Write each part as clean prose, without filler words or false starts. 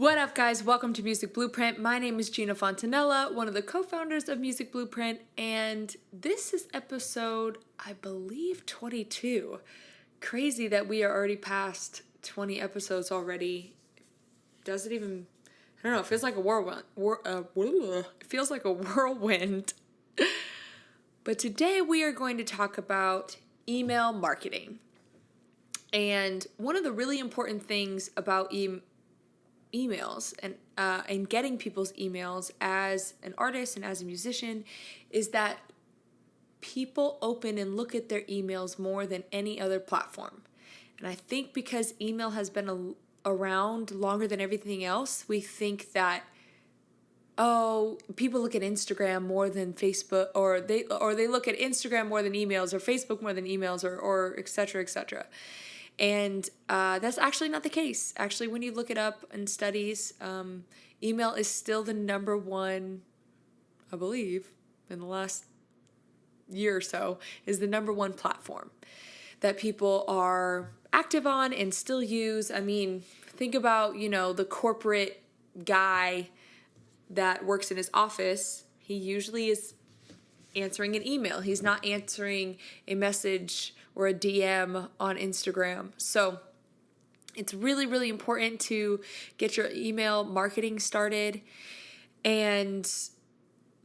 What up, guys? Welcome to Music Blueprint. My name is Gina Fontanella, one of the co-founders of Music Blueprint, and this is episode, I believe, 22. Crazy that we are already past 20 episodes already. Does it even, I don't know, it feels like a whirlwind. It feels like a whirlwind. But today we are going to talk about email marketing. And one of the really important things about emails and getting people's emails as an artist and as a musician is that people open and look at their emails more than any other platform. And I think because email has been around longer than everything else, we think that people look at Instagram more than Facebook, or they look at Instagram more than emails, or Facebook more than emails, or et cetera, et cetera. And that's actually not the case. Actually, when you look it up in studies, email is still the number one, I believe, in the last year or so, is the number one platform that people are active on and still use. I mean, think about, the corporate guy that works in his office. He usually is answering an email. He's not answering a message or a DM on Instagram. So it's really, really important to get your email marketing started. And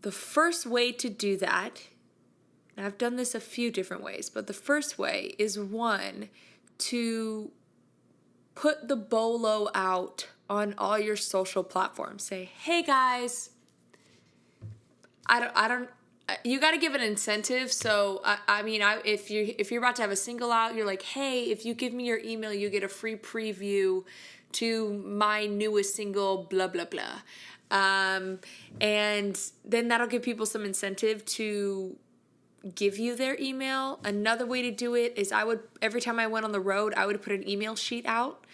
the first way to do that, and I've done this a few different ways, but the first way is to put the BOLO out on all your social platforms. Say, hey guys, you got to give an incentive. So if you're about to have a single out, you're like, hey, if you give me your email, you get a free preview to my newest single, blah blah blah, and then that'll give people some incentive to give you their email. Another way to do it is every time I went on the road, I would put an email sheet out,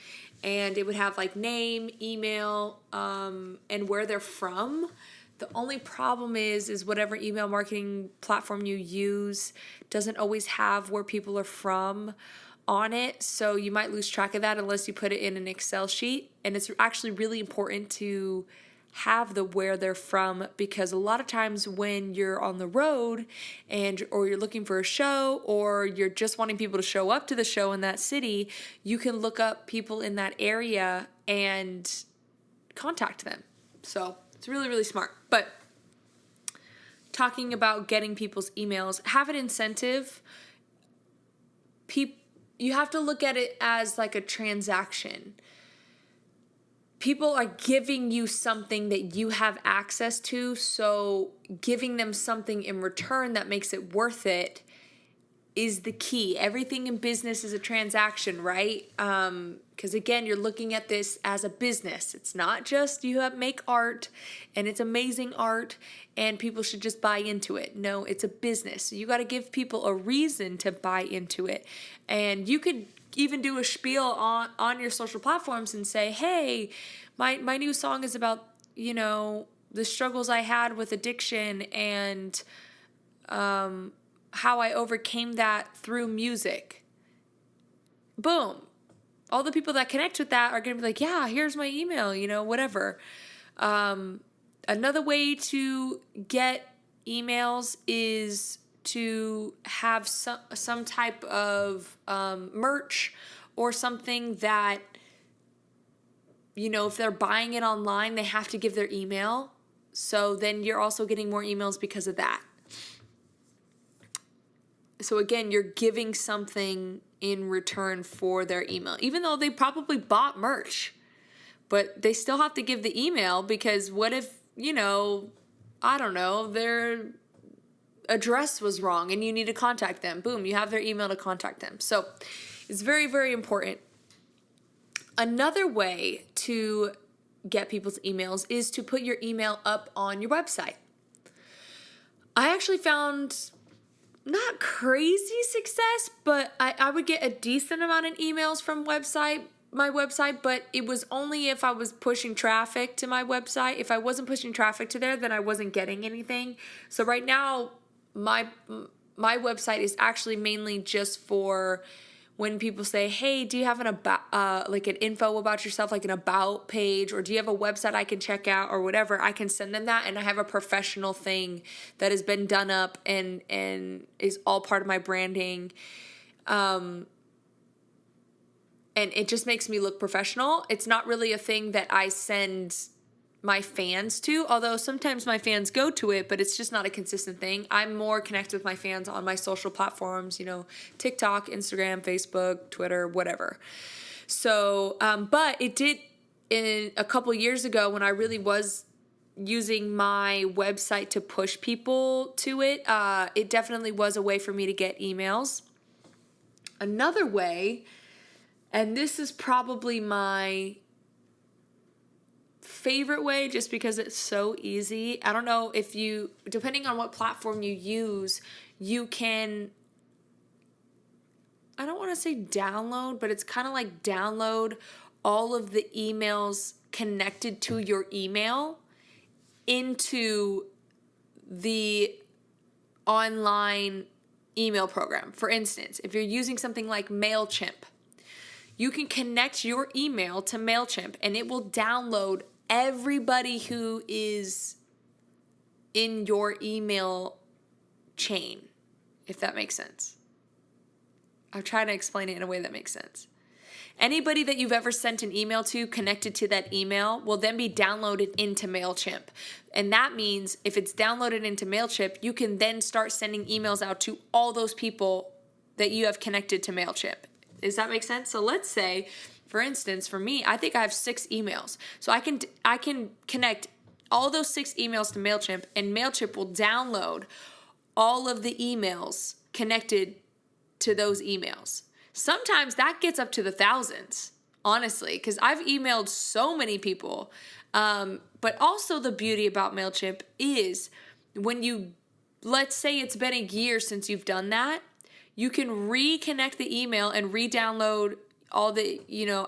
and it would have like name, email, and where they're from. The only problem is whatever email marketing platform you use doesn't always have where people are from on it. So you might lose track of that unless you put it in an Excel sheet. And it's actually really important to have the where they're from, because a lot of times when you're on the road or you're looking for a show, or you're just wanting people to show up to the show in that city, you can look up people in that area and contact them. So it's really, really smart. But talking about getting people's emails, have an incentive. You have to look at it as like a transaction. People are giving you something that you have access to, so giving them something in return that makes it worth it is the key. Everything in business is a transaction, right? Because again, you're looking at this as a business. It's not just make art and it's amazing art and people should just buy into it. No, it's a business. You got to give people a reason to buy into it. And you could even do a spiel on your social platforms and say, hey, my new song is about, the struggles I had with addiction and how I overcame that through music. Boom. All the people that connect with that are going to be like, yeah, here's my email, whatever. Another way to get emails is to have some type of merch or something that, if they're buying it online, they have to give their email. So then you're also getting more emails because of that. So again, you're giving something in return for their email, even though they probably bought merch, but they still have to give the email, because what if, I don't know, their address was wrong and you need to contact them. Boom, you have their email to contact them. So it's very, very important. Another way to get people's emails is to put your email up on your website. I actually found not crazy success, but I would get a decent amount of emails from my website, but it was only if I was pushing traffic to my website. If I wasn't pushing traffic to there, then I wasn't getting anything. So right now, my website is actually mainly just for when people say, hey, do you have an about, like an info about yourself, like an about page, or do you have a website I can check out or whatever, I can send them that, and I have a professional thing that has been done up and is all part of my branding. And it just makes me look professional. It's not really a thing that I send my fans to, although sometimes my fans go to it, but it's just not a consistent thing. I'm more connected with my fans on my social platforms, TikTok, Instagram, Facebook, Twitter, whatever. So, but it did in a couple years ago when I really was using my website to push people to it. It definitely was a way for me to get emails. Another way, and this is probably my favorite way just because it's so easy. I don't know if you, depending on what platform you use, you can, I don't want to say download, but it's kind of like download all of the emails connected to your email into the online email program. For instance, if you're using something like MailChimp, you can connect your email to MailChimp and it will download everybody who is in your email chain, if that makes sense. I'm trying to explain it in a way that makes sense. Anybody that you've ever sent an email to connected to that email will then be downloaded into MailChimp. And that means if it's downloaded into MailChimp, you can then start sending emails out to all those people that you have connected to MailChimp. Does that make sense? So let's say, for instance, for me, I think I have 6 emails. So I can connect all those 6 emails to MailChimp, and MailChimp will download all of the emails connected to those emails. Sometimes that gets up to the thousands, honestly, because I've emailed so many people. But also the beauty about MailChimp is when you, let's say it's been a year since you've done that, you can reconnect the email and re-download all the,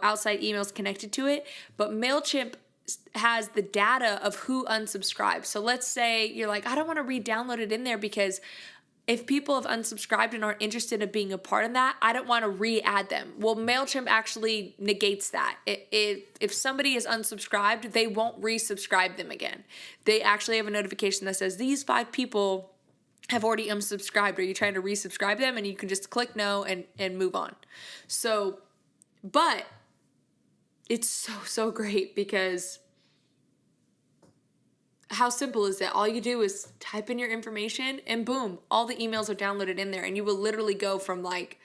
outside emails connected to it. But MailChimp has the data of who unsubscribed. So let's say you're like, I don't want to re-download it in there because if people have unsubscribed and aren't interested in being a part of that, I don't want to re-add them. Well, MailChimp actually negates that. If somebody is unsubscribed, they won't resubscribe them again. They actually have a notification that says, these 5 people have already unsubscribed. Are you trying to resubscribe them? And you can just click no and move on. So, but it's so great because how simple is that? All you do is type in your information and boom, all the emails are downloaded in there. And you will literally go from like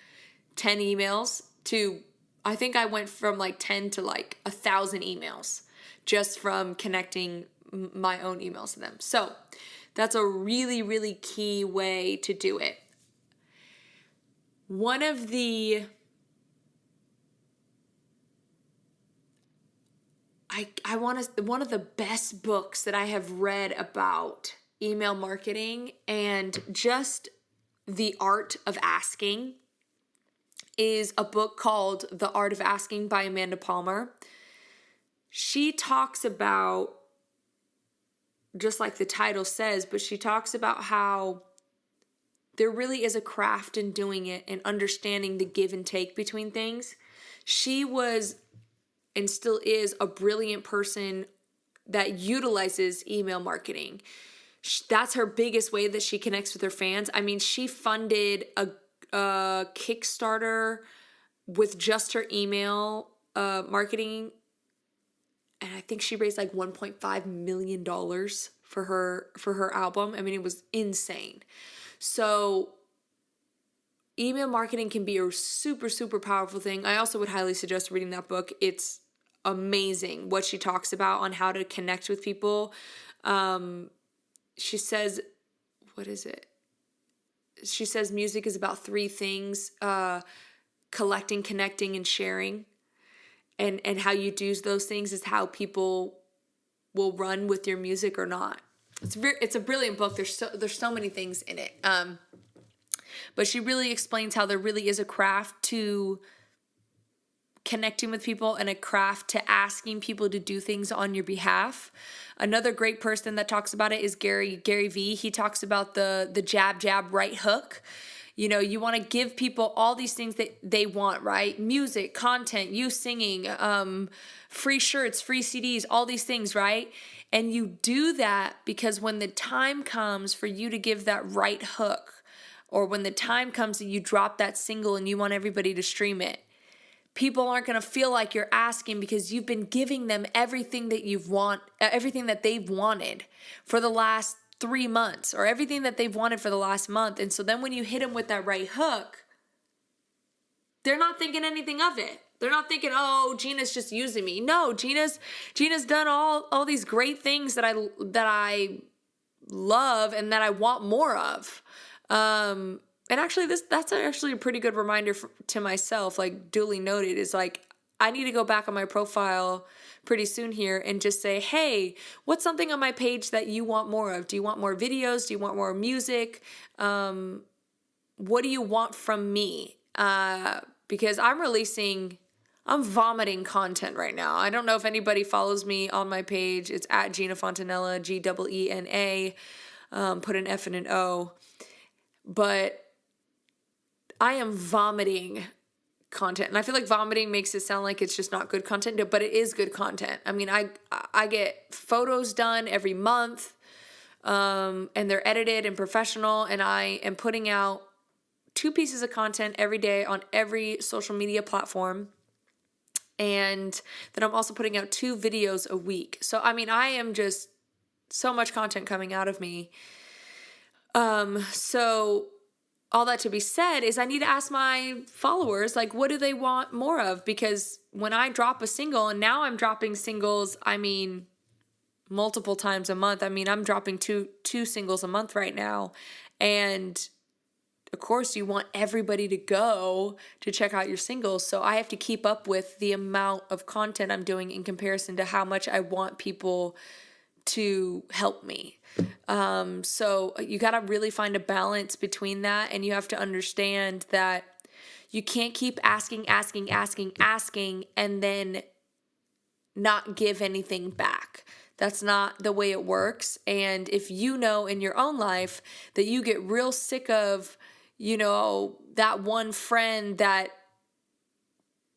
10 emails to, I think I went from like 10 to like 1,000 emails just from connecting my own emails to them. So that's a really, really key way to do it. One of the one of the best books that I have read about email marketing and just the art of asking is a book called The Art of Asking by Amanda Palmer. She talks about, just like the title says, but she talks about how there really is a craft in doing it and understanding the give and take between things. She was and still is a brilliant person that utilizes email marketing. That's her biggest way that she connects with her fans. I mean, she funded a Kickstarter with just her email marketing, and I think she raised like $1.5 million for her album. I mean, it was insane. So email marketing can be a super, super powerful thing. I also would highly suggest reading that book. It's amazing what she talks about on how to connect with people. She says, what is it? She says music is about 3 things, collecting, connecting, and sharing. And how you do those things is how people will run with your music or not. It's a brilliant book. There's so many things in it. But she really explains how there really is a craft to connecting with people and a craft to asking people to do things on your behalf. Another great person that talks about it is Gary Vee. He talks about the jab, right hook. You know, you want to give people all these things that they want, right? Music, content, you singing, free shirts, free CDs, all these things, right? And you do that because when the time comes for you to give that right hook, or when the time comes that you drop that single and you want everybody to stream it, people aren't going to feel like you're asking because you've been giving them everything that everything that they've wanted for the last 3 months, or everything that they've wanted for the last month. And so then when you hit them with that right hook, they're not thinking anything of it. They're not thinking, oh, Gina's just using me. No, Gina's done all these great things that I love and that I want more of. And actually that's actually a pretty good reminder to myself, like duly noted, is like, I need to go back on my profile pretty soon here and just say, hey, what's something on my page that you want more of? Do you want more videos? Do you want more music? What do you want from me? Because I'm vomiting content right now. I don't know if anybody follows me on my page. It's at Gina Fontanella, GEENA. Put an F and an O. But I am vomiting content. And I feel like vomiting makes it sound like it's just not good content, but it is good content. I mean, I get photos done every month, and they're edited and professional, and I am putting out 2 pieces of content every day on every social media platform. And then I'm also putting out 2 videos a week. So, I mean, I am just so much content coming out of me. So all that to be said is I need to ask my followers, like, what do they want more of? Because when I drop a single, and now I'm dropping singles, I mean, multiple times a month. I mean, I'm dropping two singles a month right now. And of course, you want everybody to go to check out your singles. So I have to keep up with the amount of content I'm doing in comparison to how much I want people to help me. So you got to really find a balance between that. And you have to understand that you can't keep asking, and then not give anything back. That's not the way it works. And if you know in your own life that you get real sick of, that one friend that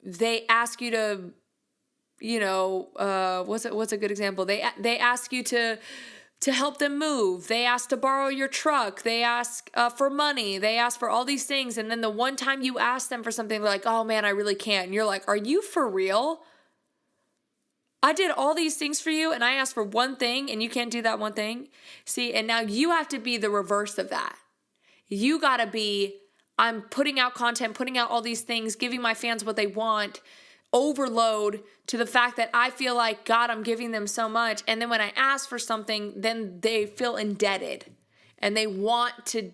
they ask you to, what's a good example? They ask you to help them move. They ask to borrow your truck. They ask for money. They ask for all these things. And then the one time you ask them for something, they're like, oh man, I really can't. And you're like, are you for real? I did all these things for you and I asked for one thing and you can't do that one thing. See, and now you have to be the reverse of that. You gotta be, I'm putting out content, putting out all these things, giving my fans what they want, overload to the fact that I feel like, God, I'm giving them so much. And then when I ask for something, then they feel indebted and they want to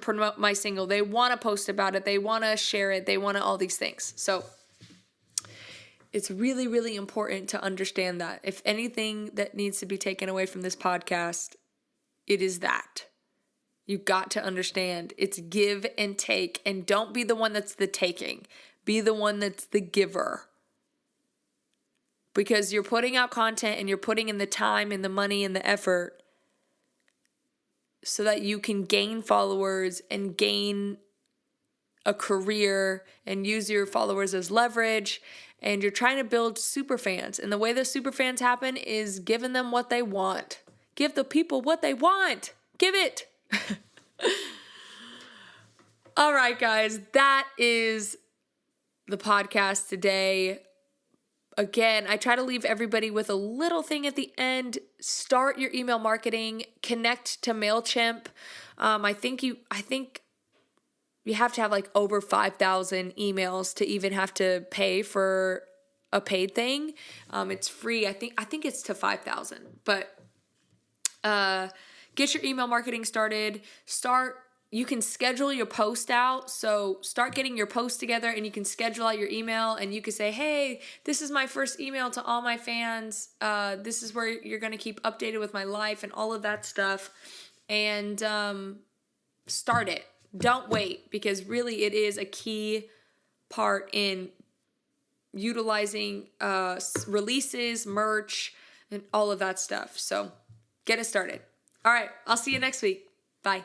promote my single. They want to post about it. They want to share it. They want to all these things. So it's really, really important to understand that. If anything that needs to be taken away from this podcast, it is that. You got to understand it's give and take, and don't be the one that's the taking. Be the one that's the giver. Because you're putting out content and you're putting in the time and the money and the effort so that you can gain followers and gain a career and use your followers as leverage. And you're trying to build super fans. And the way the super fans happen is giving them what they want. Give the people what they want. Give it. All right, guys, that is the podcast today. Again, I try to leave everybody with a little thing at the end. Start your email marketing. Connect to MailChimp. I think you have to have like over 5,000 emails to even have to pay for a paid thing. It's free. I think it's to 5,000. But get your email marketing started. You can schedule your post out. So start getting your post together and you can schedule out your email and you can say, hey, this is my first email to all my fans. This is where you're going to keep updated with my life and all of that stuff. And start it. Don't wait, because really it is a key part in utilizing releases, merch, and all of that stuff. So get it started. All right, I'll see you next week. Bye.